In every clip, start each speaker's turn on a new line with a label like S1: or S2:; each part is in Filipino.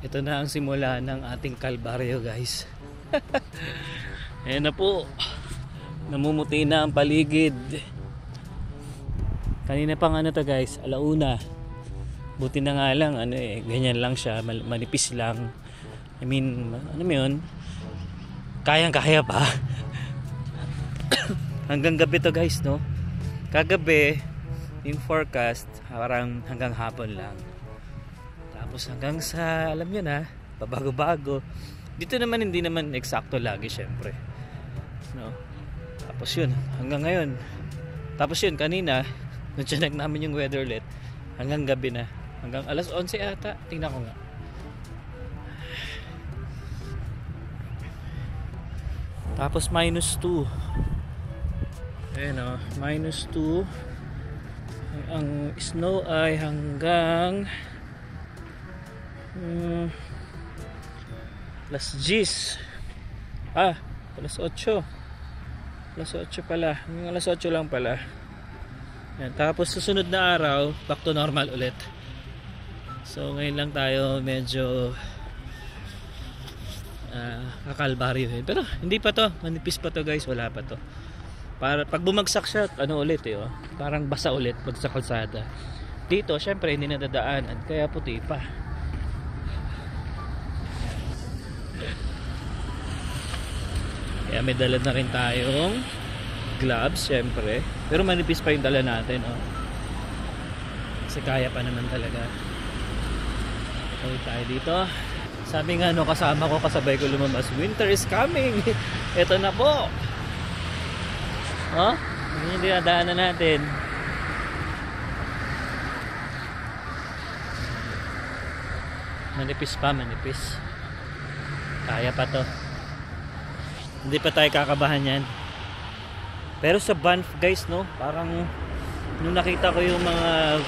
S1: Ito na ang simula ng ating kalbaryo, guys. Ayan na po. Namumuti na ang paligid. Kanina pang ano to, guys, alauna. Buti na nga lang ganyan lang siya, manipis lang. I mean, ano mo yun? Kayang-kaya pa. Hanggang gabi to, guys, no? Kagabi yung forecast parang hanggang hapon lang. Tapos hanggang sa, alam nyo na, pabago-bago. Dito naman hindi naman eksakto lagi, syempre, no? Tapos yun, hanggang ngayon. Tapos yun, kanina nung chinek namin yung weather ulit, hanggang gabi na, hanggang alas 11 ata. Tingnan ko nga. Tapos -2. Ayan o, -2. Ang snow ay hanggang alas 10. Alas 8. Alas 8 pala. Hanggang alas 8 lang pala. Ayan. Tapos susunod na araw, back to normal ulit. So ngayon lang tayo medyo kakalbaryo. Pero hindi pa to. Manipis pa to, guys. Wala pa to. Para pag bumagsak siya, ulit oh. Parang basa ulit pag sa kalsada. Dito, syempre hindi nadadaanan. Kaya puti pa. Kaya may dala na rin tayong gloves, syempre. Pero manipis pa yung dala natin, oh. Kasi kaya pa naman talaga. Okay tayo dito. Sabi nga kasama ko, kasabay ko lumabas, winter is coming. Ito na po. Oh, yun yung dinadaanan natin. Manipis pa, manipis. Kaya pa to. Hindi pa tayo kakabahan yan. Pero sa Banff, guys, no, parang nung nakita ko yung mga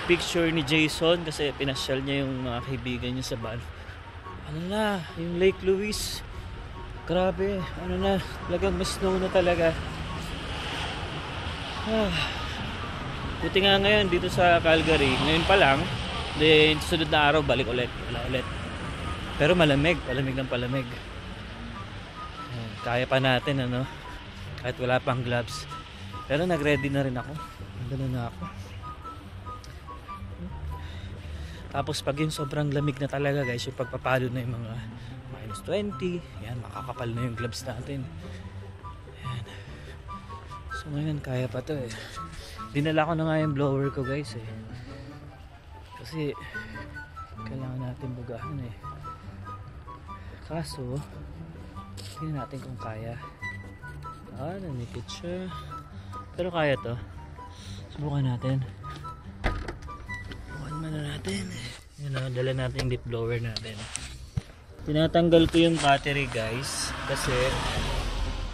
S1: picture ni Jason, kasi pinasyal niya yung mga kaibigan niya sa Banff, yung Lake Louise, grabe, talagang mas snow na talaga. Buti nga ngayon dito sa Calgary, ngayon pa lang, then sunod na araw balik ulit, wala ulit. Pero malamig ng palamig. Kaya pa natin, kahit wala pang gloves. Pero nag-ready na rin ako. Nandun na ako. Tapos pag yung sobrang lamig na talaga, guys, yung pagpapalo na yung mga -20, yan, makakapal na yung gloves natin. Yan. So ngayon kaya pa to eh. Dinala ko na nga yung blower ko, guys, eh. Kasi kailangan natin bugahan eh. Kaso tingnan natin kung kaya. Nanikit siya. Pero kaya to. Subukan natin. Subukan muna natin. Yan na, dala natin yung lip blower natin. Tinatanggal ko yung battery, guys. Kasi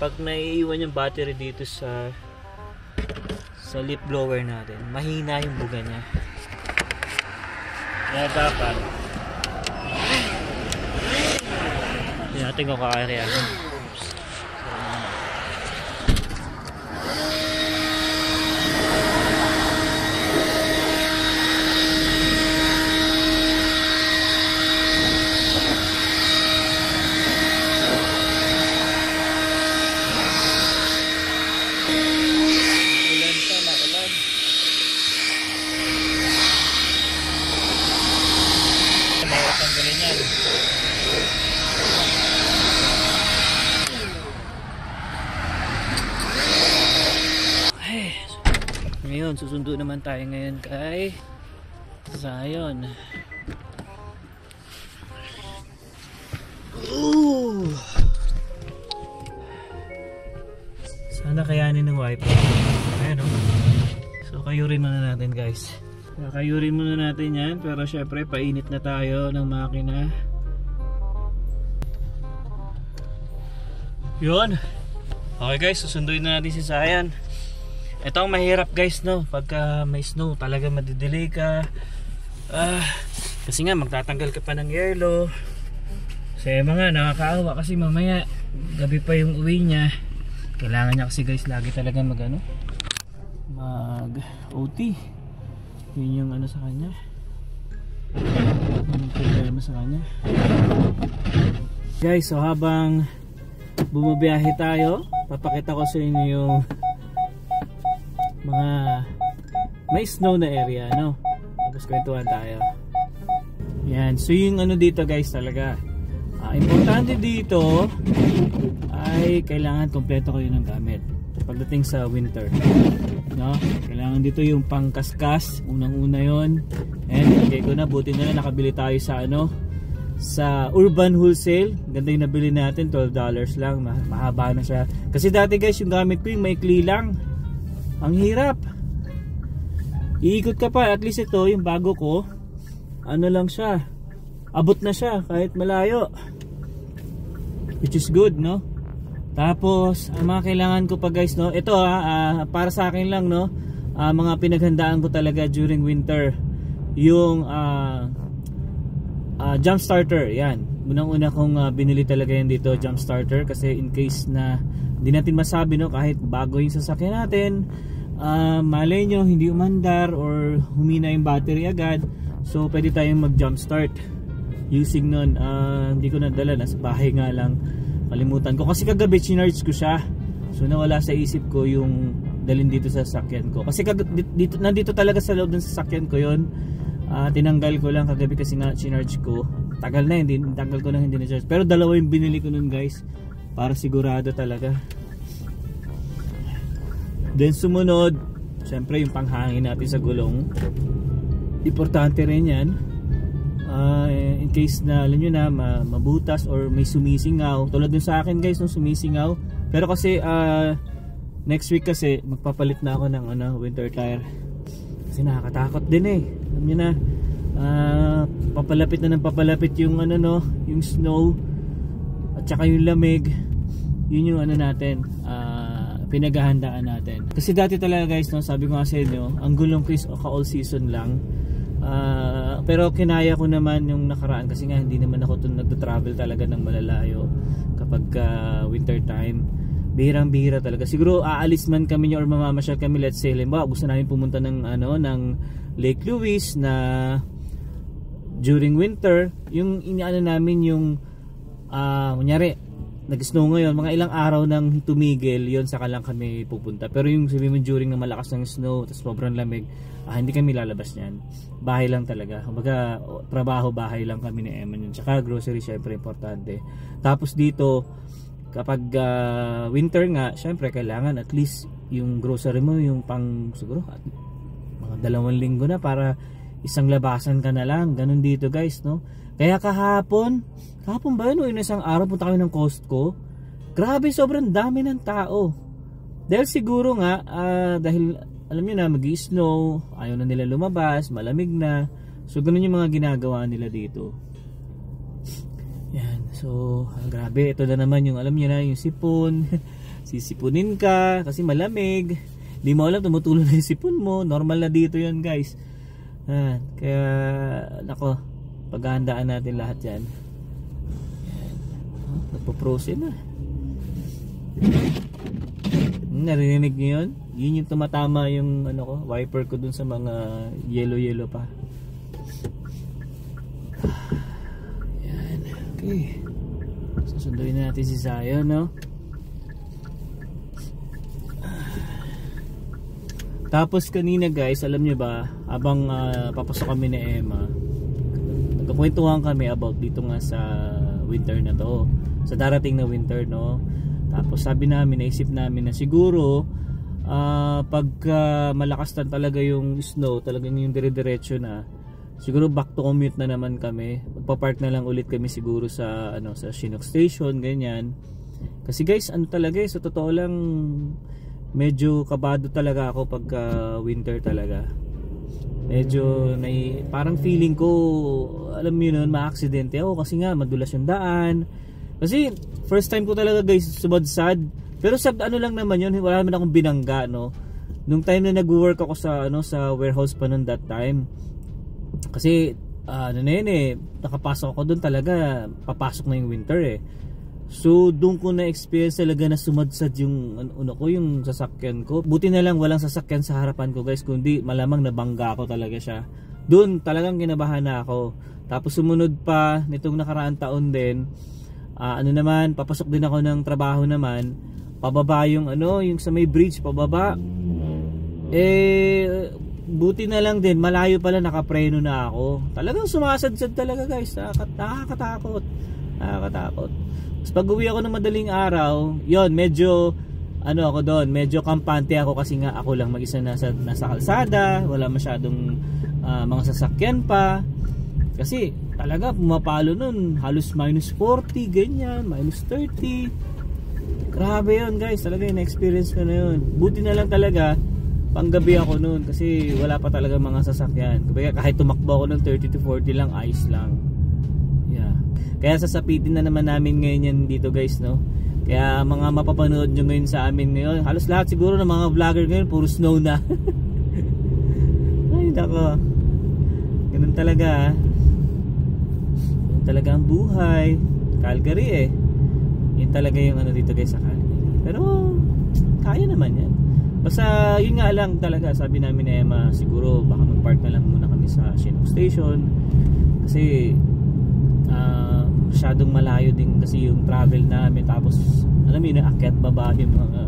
S1: pag naiiwan yung battery dito sa lip blower natin, mahina yung buga niya. Kaya dapat tingnan natin kung kaya. Ngayon, susundo naman tayo ngayon kay Zion. Sana kayanin ng wiper. Ayan, oh. So kayurin muna natin, guys. Kayurin muna natin yan. Pero syempre painit na tayo ng makina. Yun. Okay, guys, susunduin na natin si Zion. Ito ang mahirap, guys, no? Pagka may snow, talaga madidelay ka. Kasi nga magtatanggal ka pa ng yelo. Kasi mga nakakaawa kasi mamaya gabi pa yung uwi niya. Kailangan niya kasi, guys, lagi talaga mag OT. Yun yung sa kanya. Anong problema sa kanya? Guys, so habang bumabiyahe tayo, papakita ko sa inyo yung mga may snow na area, no? Tapos kwentuhan tayo. Yan, so yung ano dito guys talaga, importante dito ay kailangan kompleto kayo ng gamit pagdating sa winter, no? Kailangan dito yung pangkaskas, unang-una yon. And okay ko na, buti na lang nakabili tayo sa ano, sa Urban Wholesale. Ganda yung nabili natin, $12 lang, mahaba na siya. Kasi dati guys yung gamit ko yung maikli lang, ang hirap, iikot ka pa. At least ito yung bago ko, ano lang siya, abot na siya kahit malayo, which is good, no? Tapos ang mga kailangan ko pa guys, no, ito para sa akin lang, no, mga pinaghandaan ko talaga during winter, yung jump starter. Yan, unang-una kong binili talaga yan dito, jump starter, kasi in case na hindi natin masabi, no, kahit bago yung sasakyan natin, malay nyo hindi umandar or humina yung battery agad, so pwede tayong mag jump start using nun. Hindi ko nadala, nasa bahay nga lang, kalimutan ko kasi kagabi chinarge ko siya, so nawala sa isip ko yung dalhin dito sa sasakyan ko, kasi dito, nandito talaga sa loob ng sasakyan ko yon. Tinanggal ko lang kagabi kasi nga chinarge ko, tagal na hindi, tagal ko na hindi na charge, pero dalawa yung binili ko nun guys para sigurado talaga. Then sumunod, syempre yung panghangin natin sa gulong, importante rin yan. In case na alam nyo na mabutas or may sumisingaw, tulad dun sa akin guys nung sumisingaw. Pero kasi next week kasi magpapalit na ako ng winter tire, kasi nakakatakot din eh, alam nyo na, papalapit na ng papalapit yung yung snow at saka yung lamig. Yun yung natin, pinaghahandaan natin. Kasi dati talaga guys, no, sabi ko nga sa inyo, ang gulong ko is all season lang. Pero kinaya ko naman yung nakaraan kasi nga hindi naman ako nagta-travel talaga ng malalayo kapag winter time. Bihirang-bihira talaga. Siguro aalis man kami or mamamasyal kami, let's say limbawa gusto namin pumunta ng ng Lake Louise na during winter, yung namin yung kunyari nag-snow ngayon, mga ilang araw nang tumigil yon, saka lang kami pupunta. Pero yung sabi mo during na malakas ng snow tapos sobrang lamig, hindi kami lalabas niyan, bahay lang talaga. Kumbaga trabaho, bahay lang kami ni Emma yun. Tsaka grocery syempre importante. Tapos dito kapag winter nga, syempre kailangan at least yung grocery mo yung pang siguro mga 2 linggo na, para isang labasan ka na lang. Ganun dito guys, no? Kaya kahapon ba yun, yung isang araw punta kami ng Costco, grabe sobrang dami ng tao. Dahil siguro nga dahil alam nyo na mag-i-snow, ayaw na nila lumabas, malamig na, so ganun yung mga ginagawa nila dito. Yan, so grabe, ito na naman yung alam nyo na, yung sipon. Sisipunin ka kasi malamig, di mo alam, tumutulo na yung sipon mo. Normal na dito yun guys. Kaya nako, paghahandaan natin lahat yan. Nagpo-frozen na. Narinig nyo yun? Yun yung tumatama yung wiper ko dun sa mga yellow pa. Yan, okay. Susunduin natin si Zion, no? Tapos kanina guys, alam nyo ba, habang papasok kami ni Emma, nagkakwentuhan kami about dito nga sa winter na to, sa darating na winter, no? Tapos sabi namin, naisip namin na siguro pagka malakas na talaga yung snow, talagang yung dire-diretso na, siguro back to commute na naman kami. Magpa-park na lang ulit kami siguro sa sa Chinook Station, ganyan. Kasi guys, talaga sa totoo lang, medyo kabado talaga ako pagka winter talaga. Medyo parang feeling ko, alam mo yun, ma-aksidente ako kasi nga madulas yung daan. Kasi first time ko talaga guys sumadsad. Pero sa lang naman yun, wala naman akong binangga, no. Nung time na nag-work ako sa sa warehouse pa noon that time. Kasi nakapasok ako doon talaga, papasok na yung winter eh. So doon ko na experience talaga na sumadsad yung yung sasakyan ko. Buti na lang walang sasakyan sa harapan ko guys, kundi malamang nabangga ako talaga siya. Doon talagang kinabahan na ako.
S2: Tapos sumunod pa nitong nakaraang taon din, ano naman, papasok din ako ng trabaho naman, pababa yung ano, yung sa may bridge pababa. Buti na lang din, malayo pala, nakapreno na ako. Talagang sumasadsad talaga guys, nakakatakot. Tapos pag uwi ako ng madaling araw, yon medyo ano ako doon, medyo kampante ako kasi nga ako lang mag-isa nasa kalsada, wala masyadong mga sasakyan pa. Kasi talaga pumapalo nun, halos minus 40, ganyan, minus 30. Grabe yun guys, talaga yung experience ko na yun. Buti na lang talaga, panggabi ako noon kasi wala pa talaga mga sasakyan. Kahit tumakbo ako ng 30 to 40 lang, ayos lang. Yeah. Kaya sasapitin na naman namin ngayon yan dito guys, no? Kaya mga mapapanood nyo ngayon sa amin ngayon, halos lahat siguro ng mga vlogger ngayon puro snow na. Ay nako, ganun talaga. Ganun talaga ang buhay. Calgary yun talaga yung ano dito guys sa Calgary. Pero kaya naman yan. Basta yun nga lang talaga, sabi namin ni Emma, siguro baka mag-park na lang muna kami sa Chinook Station kasi masyadong malayo din kasi yung travel namin. Tapos alam mo yun, akyat baba yung mga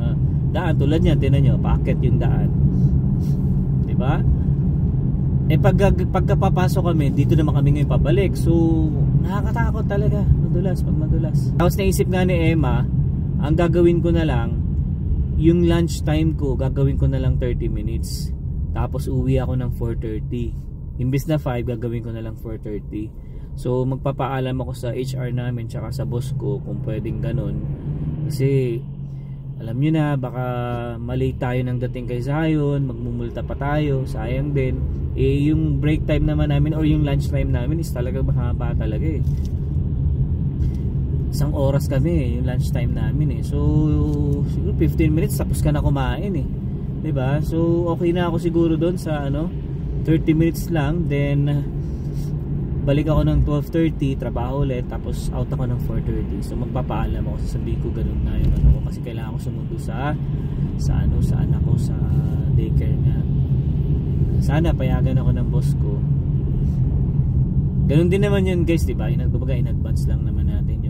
S2: daan tulad niyan, tinan nyo, paakyat yung daan, diba? Pagkapapasok kami dito naman kami ngayon pabalik, so nakakatakot talaga, madulas. Tapos naisip nga ni Emma, ang gagawin ko na lang, yung lunch time ko gagawin ko na lang 30 minutes, tapos uwi ako ng 4:30. Imbis na 5, gagawin ko na lang 4:30. So magpapaalam ako sa HR namin tsaka sa boss ko kung pwedeng ganun. Kasi alam nyo na, baka malate tayo ng dating kay Zion, magmumulta pa tayo, sayang din. Yung break time naman namin or yung lunch time namin is talaga mahaba talaga Isang oras kami yung lunch time namin So siguro 15 minutes tapos ka na kumain diba? So okay na ako siguro doon sa 30 minutes lang, then balik ako ng 12:30, trabaho ulit, tapos out ako ng 4:30. So magpapaalam ako, sasabihin ko ganun na yung ano ko kasi kailangan ko sumundo sa anak ko sa daycare nga. Sana payagan ako ng boss ko. Ganun din naman yun guys, diba? In advance lang naman natin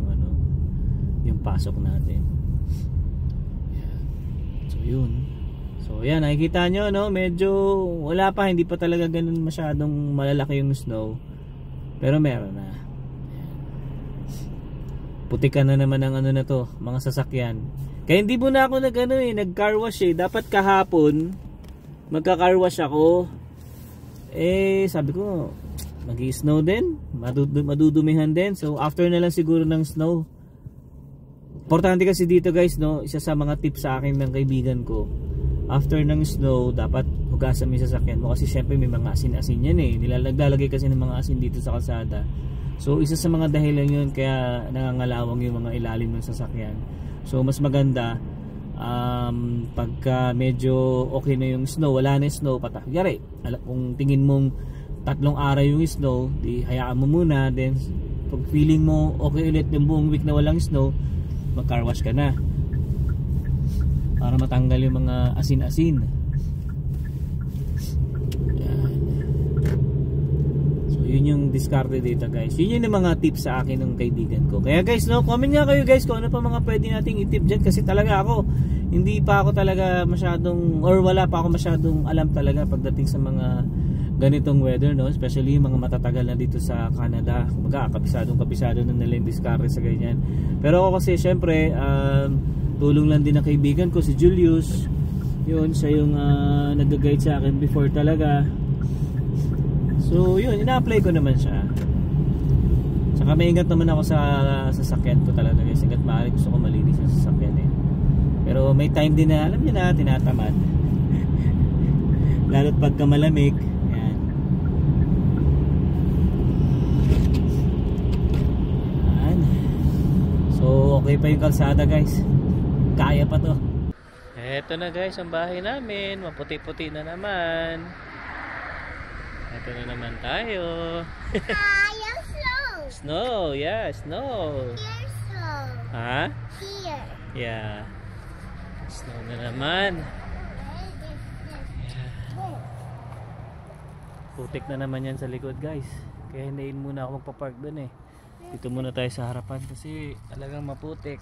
S2: yung pasok natin. Yeah. So yun. So yan, nakikita nyo medyo wala pa, hindi pa talaga ganun masyadong malalaki yung snow. Pero meron na. Putikan na naman ang na to, mga sasakyan. Kaya hindi mo na ako nag-car wash Dapat kahapon magka-car wash ako. Sabi ko, magi-snow din, madudumihan din. So after na lang siguro ng snow. Importante kasi dito guys, isa sa mga tips sa akin ng kaibigan ko. After ng snow, dapat hugasan mo yung sasakyan mo kasi syempre may mga asin-asin yan Naglalagay kasi ng mga asin dito sa kalsada. So isa sa mga dahilan yun kaya nangangalawang yung mga ilalim ng sasakyan. So mas maganda pagka medyo okay na yung snow, wala na yung snow, patakgyari. Kung tingin mong 3 araw yung snow, di hayaan mo muna. Then pag feeling mo okay ulit yung buong week na walang snow, mag-car wash ka na para matanggal yung mga asin-asin. Yan. So yun yung diskarte dito guys. Yun yung mga tips sa akin ng kaibigan ko. Kaya guys, comment nga kayo guys kung ano pa mga pwede nating itip dyan. Kasi talaga ako, hindi pa ako talaga masyadong, or wala pa ako masyadong alam talaga pagdating sa mga ganitong weather, especially yung mga matatagal na dito sa Canada. Kabisado na nila yung diskarte sa ganyan. Pero ako kasi syempre tulong lang din ng kaibigan ko si Julius. Yun, siya yung nag-guide sa akin before talaga. So yun, ina-apply ko naman siya. Saka maingat naman ako sa sasakyan ko talaga guys. Hanggat maaari gusto ko malinis yung sasakyan Pero may time din na, alam niyo na, tinatamad. Lalo't pagka malamig. Yan. Yan. So okay pa yung kalsada guys. Kaya pa to. Eto na guys ang bahay namin. Maputi-puti na naman. Eto na naman tayo.
S3: Snow.
S2: Snow, yeah, snow.
S3: Here's snow.
S2: Ha?
S3: Here.
S2: Yeah. Snow na naman. Yeah. Putik na naman yan sa likod guys.
S1: Kaya hintayin muna ako magpa-park doon eh. Dito muna tayo sa harapan kasi talagang maputik.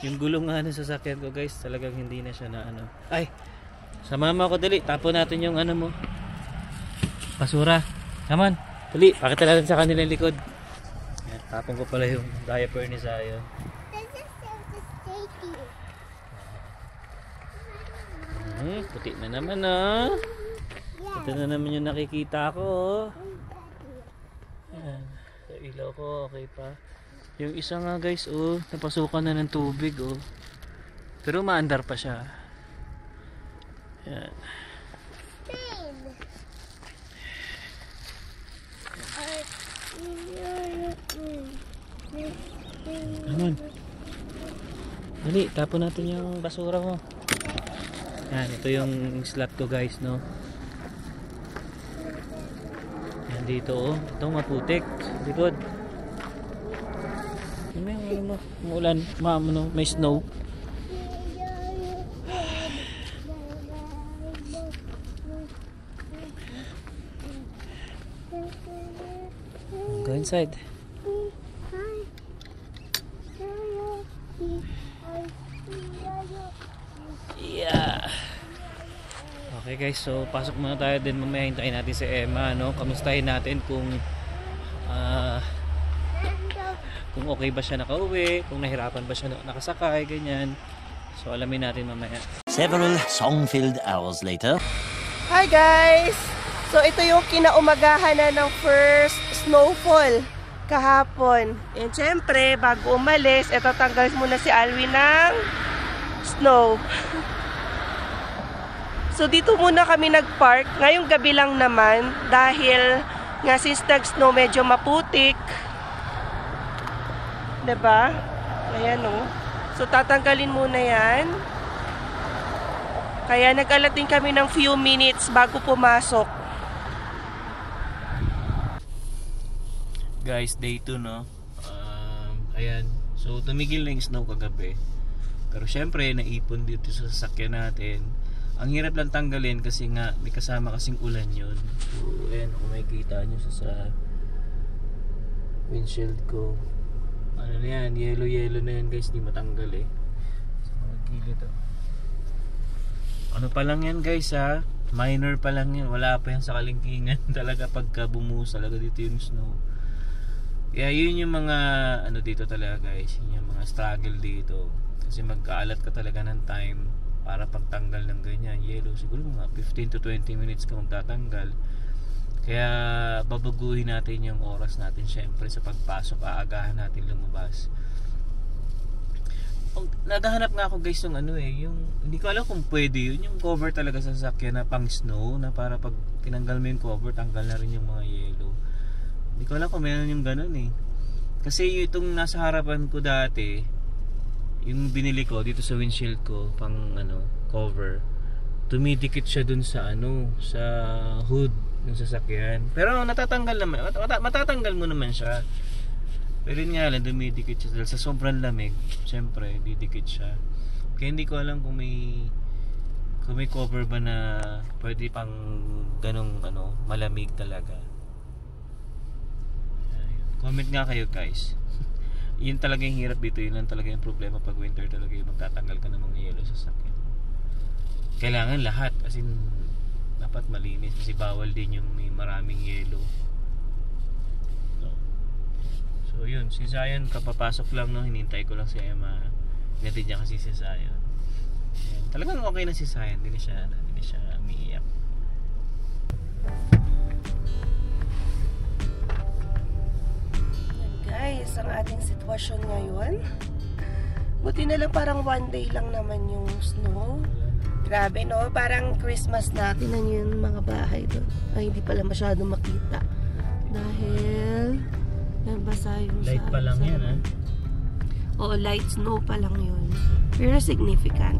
S1: Yung gulong nga ng sasakyan ko guys, talagang hindi na siya na ano. Ay! Sa mama ko dali, tapon natin yung ano mo. Basura. Come on, dali, pakita natin sa kanila yung likod. Yan, tapon ko pala yung diaper ni Zion. Puti na naman ah. Ito na naman yung nakikita ko. Ayan. Sa ilaw ko, okay pa. Yung isa nga guys, oh, napasukan na ng tubig, oh. Pero maandar pa siya. Ayan. Aman. Dali, tapon natin yung basura mo. Yan, ito yung slot ko guys, no. Yan dito, oh. Ito maputik. Likod. May umulan, no? May snow. Go inside. Yeah. Okay guys, so pasok muna tayo din, mamaya hintayin natin si Emma, no? Kamustahin natin kung okay ba siya nakauwi, kung nahirapan ba siya nakasakay, ganyan. So alamin natin mamaya.
S3: Several song-filled hours later.
S4: Hi guys! So ito yung kinaumagahan na ng first snowfall kahapon. And syempre, bago umalis, ito tanggal muna si Alwin ng snow. So dito muna kami nagpark. Ngayong gabi lang naman dahil nga since nag-snow medyo maputik. Diba? Ayan o. So tatanggalin muna yan. Kaya nag-alat din kami ng few minutes bago pumasok.
S1: Guys, day 2, no? Ayan. So tumigil na yung snow kagabi. Pero syempre, naipon dito sa sasakyan natin. Ang hirap lang tanggalin kasi nga may kasama kasing ulan yun. So ayan, kung makikita nyo sa windshield ko, ano na yan, yellow na yan guys, di matanggal eh. So magkili to. Ano pa lang yan guys ha, minor pa lang yan, wala pa yan sa kalingkingan. Talaga pagka bumuhos talaga dito yung snow. Kaya yun yung mga ano dito talaga guys, yun yung mga struggle dito. Kasi magkaalat ka talaga ng time para pagtanggal ng ganyan yellow, siguro mga 15 to 20 minutes ka magtatanggal. Kaya babaguhin natin yung oras natin syempre sa pagpasok, aagahan natin lumabas. Naghahanap nga ako guys yung ano eh, yung hindi ko alam kung pwede yun, yung cover talaga sa sasakyan na pang snow, na para pag tinanggal mo yung cover, tanggal na rin yung mga yellow. Hindi ko alam kung meron yung ganun eh. Kasi itong nasa harapan ko dati, yung binili ko dito sa windshield ko pang ano, cover, tumidikit siya dun sa ano, sa hood ng sasakyan. Pero natatanggal naman, matatanggal mo naman siya. Pero yun nga lang, dumidikit siya dahil sa sobrang lamig. Siyempre, didikit siya. Kaya hindi ko alam kung may cover ba na pwede pang ganong ano, malamig talaga. Comment nga kayo guys. Yun talaga yung hirap dito, yun lang talaga yung problema pag winter talaga, yung magtatanggal ka ng mga yellow sa sakyan. Kailangan lahat, as in dapat malinis kasi bawal din yung may maraming yellow. So yun, si Zion kapapasok lang, no, hinintay ko lang si Emma. Hinatid niya kasi si Zion. Ayan. Talagang okay na si Zion, hindi siya umiiyak.
S4: Guys, ang ating sitwasyon ngayon, buti na lang parang one day lang naman yung snow. Grabe no, parang Christmas natin na yung mga bahay doon. Ay, hindi pala masyado makita dahil basa yung
S1: light pa lang yan ha?
S4: Oo, light snow pa lang yun, pero significant.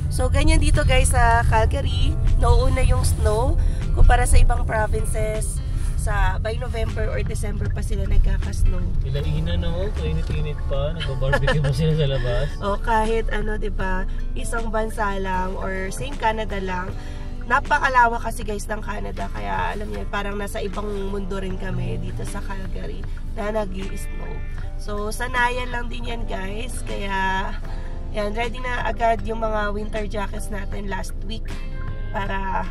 S4: So ganyan dito guys sa Calgary, nauuna yung snow kumpara sa ibang provinces. By November or December pa sila nagkaka-snow.
S1: Ilaina no, kainit-init pa, nagba-barbecue pa sila sa labas.
S4: O kahit ano, 'di ba, isang bansa lang or same Canada lang, napakalawak kasi guys ng Canada. Kaya alam niyo, parang nasa ibang mundo rin kami dito sa Calgary na nag-i-snow. So, sanayan lang din yan guys. Kaya, yan, ready na agad yung mga winter jackets natin last week para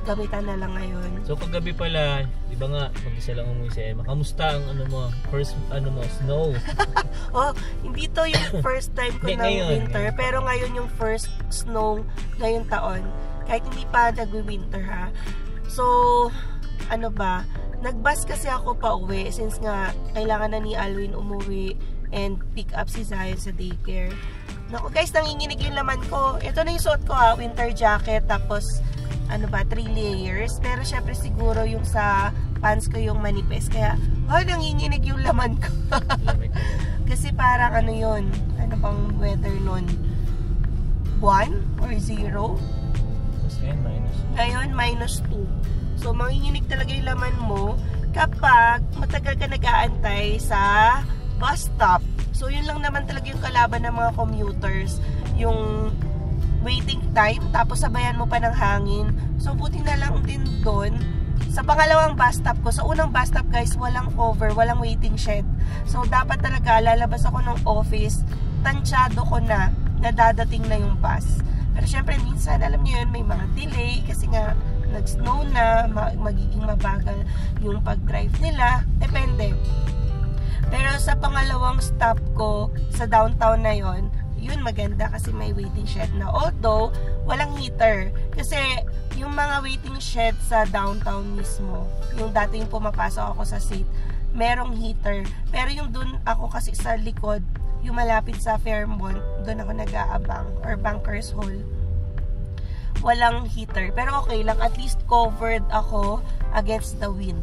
S4: gamitan na lang ngayon.
S2: So kagabi pala, di ba nga, mag-isa lang umuwi si Emma. Kamusta ang first snow?
S4: Oh, hindi to yung first time ko ng winter, pero ngayon yung first snow ngayong taon. Kahit hindi pa nag-winter ha. So, nag-bus kasi ako pa uwi since nga kailangan na ni Alwin umuwi and pick up si Zion sa daycare. Naku guys, nanginginig yung laman ko. Ito na yung suot ko ha, winter jacket, tapos 3 layers. Pero syempre siguro yung sa pants ko yung manipis. Kaya, nanginginig yung laman ko. Kasi parang yun, ano bang weather nun? 1 or 0? Ngayon, -2. So, manginginig talaga yung laman mo kapag matagal ka nag-aantay sa bus stop. So, yun lang naman talaga yung kalaban ng mga commuters. Yung waiting time, tapos sabayan mo pa ng hangin. So, buti na lang din doon. Sa pangalawang bus stop ko, sa unang bus stop guys, walang cover, walang waiting shed. So, dapat talaga, lalabas ako ng office, tansyado ko na dadating na yung bus. Pero syempre, minsan, alam niyo yun, may mga delay, kasi nga, nag-snow na, magiging mabagal yung pag-drive nila. Depende. Pero sa pangalawang stop ko, sa downtown na yon, yun maganda kasi may waiting shed na. Although, walang heater. Kasi yung mga waiting shed sa downtown mismo, yung dati yung pumapasok ako sa seat, merong heater. Pero yung dun ako kasi sa likod, yung malapit sa Fairmont, dun ako nag-aabang, or Bankers Hall, walang heater. Pero okay lang, at least covered ako against the wind.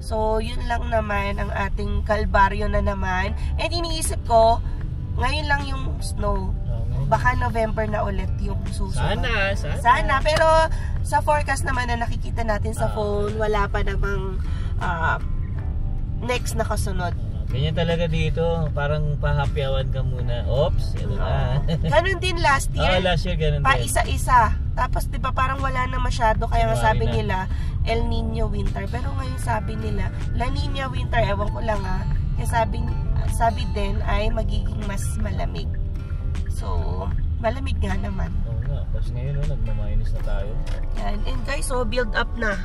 S4: So, yun lang naman ang ating kalbaryo na naman. And iniisip ko, ngayon lang yung snow. Baka November na ulit yung susunod. Sana. Pero sa forecast naman na nakikita natin sa phone, wala pa namang next na kasunod.
S2: Ganyan talaga dito. Parang pahapyawan ka muna. Oops, ito na.
S4: Ganun din last year.
S2: Last year ganun din.
S4: Isa-isa. Tapos diba parang wala na masyado. Kaya nga sabi nila, El Nino winter. Pero ngayon sabi nila, La Nina winter. Ewan ko lang Kaya sabi din ay magiging mas malamig. So, malamig nga naman.
S2: Oo nga. Kasi ngayon nagmamainis na tayo.
S4: Yan. And guys, build up na.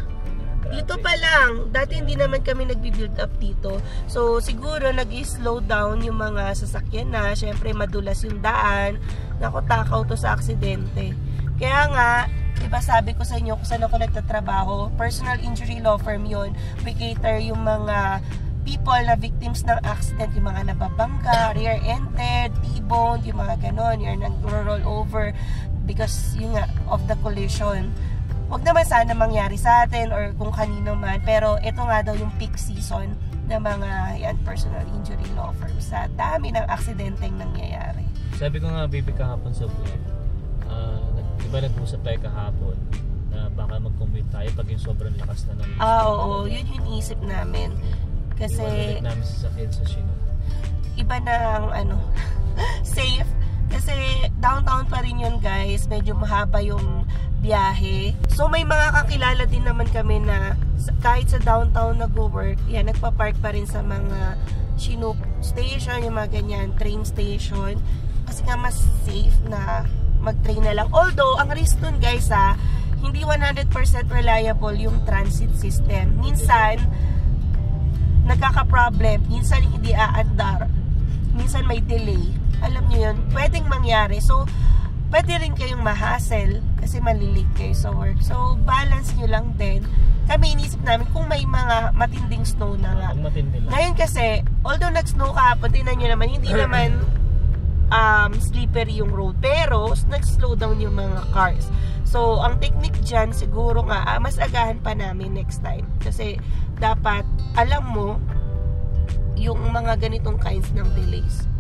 S4: Dito pa lang. Dati hindi naman kami nagbi-build up dito. So, siguro nag-slow down yung mga sasakyan na. Siyempre, madulas yung daan. Naku, takaw to sa aksidente. Kaya nga, diba sabi ko sa inyo kung saan ako nagtatrabaho, personal injury law firm yun. We cater yung mga people na victims ng accident, yung mga nababangga, rear-ended, T-boned, yung mga ganon, yung nag-roll over because yung nga, of the collision. Huwag naman sana mangyari sa atin or kung kanino man, pero ito nga daw yung peak season ng mga personal injury law firm sa dami ng aksidenteng nangyayari.
S2: Sabi ko nga, baby, kahapon sa vlog, diba nag-usap tayo kahapon na baka mag-commute tayo pag yung sobrang lakas na ng
S4: oo, yun yung isip namin. Kasi
S2: iwanan namin sasakyan sa Chinook.
S4: Iba na ang safe. Kasi downtown pa rin yun guys. Medyo mahaba yung biyahe. So may mga kakilala din naman kami na kahit sa downtown nag-work, nagpa-park pa rin sa mga Chinook station, yung mga ganyan, train station. Kasi nga mas safe na mag-train na lang. Although, ang risk nun guys hindi 100% reliable yung transit system. Minsan, nagkaka-problem. Minsan, hindi aandar. Minsan, may delay. Alam nyo yun, pwedeng mangyari. So, pwede rin kayong ma-hassle kasi malilate kayo sa work. So, balance nyo lang din. Kami inisip namin kung may mga matinding snow na nga. Ngayon kasi, although nag-snow kahapon, tingnan nyo naman, hindi naman slippery yung road. Pero, nag-slow down yung mga cars. So, ang technique dyan, siguro nga, mas agahan pa namin next time. Kasi, dapat, alam mo, yung mga ganitong kinds ng delays.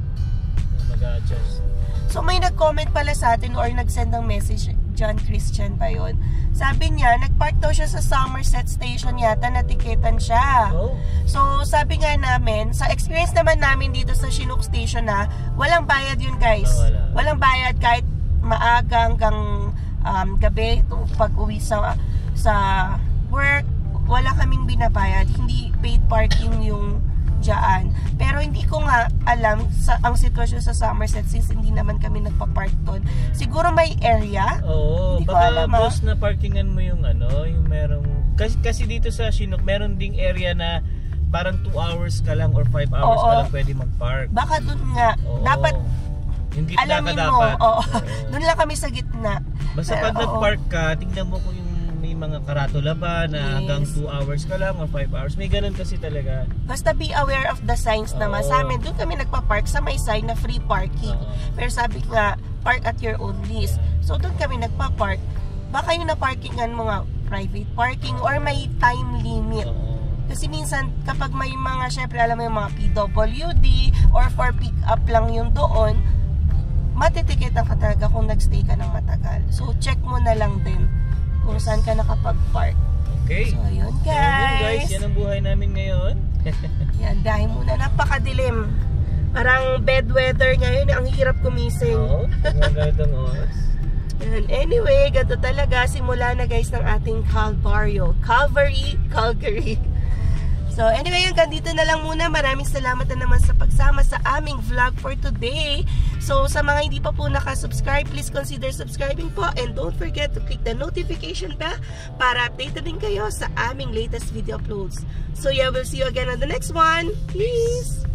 S2: Mag-adjust.
S4: So, may nag-comment pala sa atin or nag-send ng message, John Christian ba yun? Sabi niya, nag-park daw siya sa Somerset Station yata, natiketan siya.
S2: Oh.
S4: So, sabi nga namin, sa experience naman namin dito sa Chinook Station walang bayad yun guys.
S2: Wala.
S4: Walang bayad kahit maaga hanggang gabi, pag uwi sa work, wala kaming binabayad. Hindi paid parking yung dyan. Pero hindi ko nga alam ang sitwasyon sa Somerset since hindi naman kami nagpa-park doon. Siguro may area.
S2: Oo,
S4: hindi ko
S2: baka
S4: alam,
S2: boss na parkingan mo yung yung merong kasi dito sa Chinook meron ding area na parang 2 hours ka lang or 5 hours ka lang pwede mag-park.
S4: Baka doon nga.
S2: Oo.
S4: Dapat
S2: yung gitna
S4: alamin
S2: ka
S4: mo.
S2: dapat.
S4: Doon lang kami sa gitna.
S2: Basta pag nag-park ka, tingnan mo kung may mga karatula ba na hanggang 2 hours ka lang or 5 hours. May ganun kasi talaga.
S4: Basta be aware of the signs naman. Sa amin, doon kami nagpa-park sa may sign na free parking. Pero sabi nga, park at your own risk. So doon kami nagpa-park. Baka yung na-parkingan mo nga private parking or may time limit. Kasi minsan, kapag may mga, syempre alam mo yung mga PWD or for pick up lang yung doon, matitikitan ka talaga kung nagstay ka ng matagal. So check mo na lang din kung saan ka nakapag-park.
S2: Okay.
S4: So, ayun guys.
S2: Yan ang buhay namin ngayon.
S4: Yan, dahil muna napakadilim. Parang bad weather ngayon, ang hirap kumising.
S2: Oo, ganitong oras.
S4: Anyway, ganito talaga. Simula na guys ng ating Calvary. So anyway, hanggang dito na lang muna. Maraming salamat na naman sa pagsama sa aming vlog for today. So sa mga hindi pa po nakasubscribe, please consider subscribing po. And don't forget to click the notification bell para updated din kayo sa aming latest video uploads. So yeah, we'll see you again on the next one. Peace!